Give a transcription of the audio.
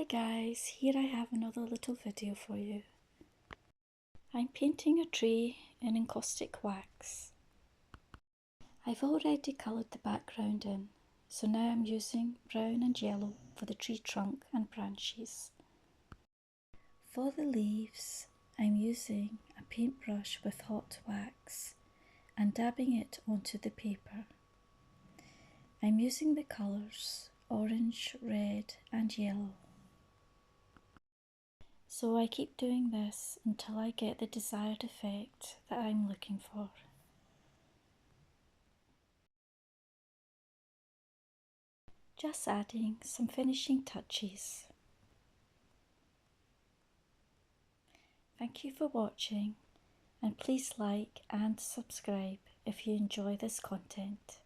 Hi guys, here I have another little video for you. I'm painting a tree in encaustic wax. I've already coloured the background in, so now I'm using brown and yellow for the tree trunk and branches. For the leaves, I'm using a paintbrush with hot wax and dabbing it onto the paper. I'm using the colours orange, red and yellow. So I keep doing this until I get the desired effect that I'm looking for. Just adding some finishing touches. Thank you for watching, and please like and subscribe if you enjoy this content.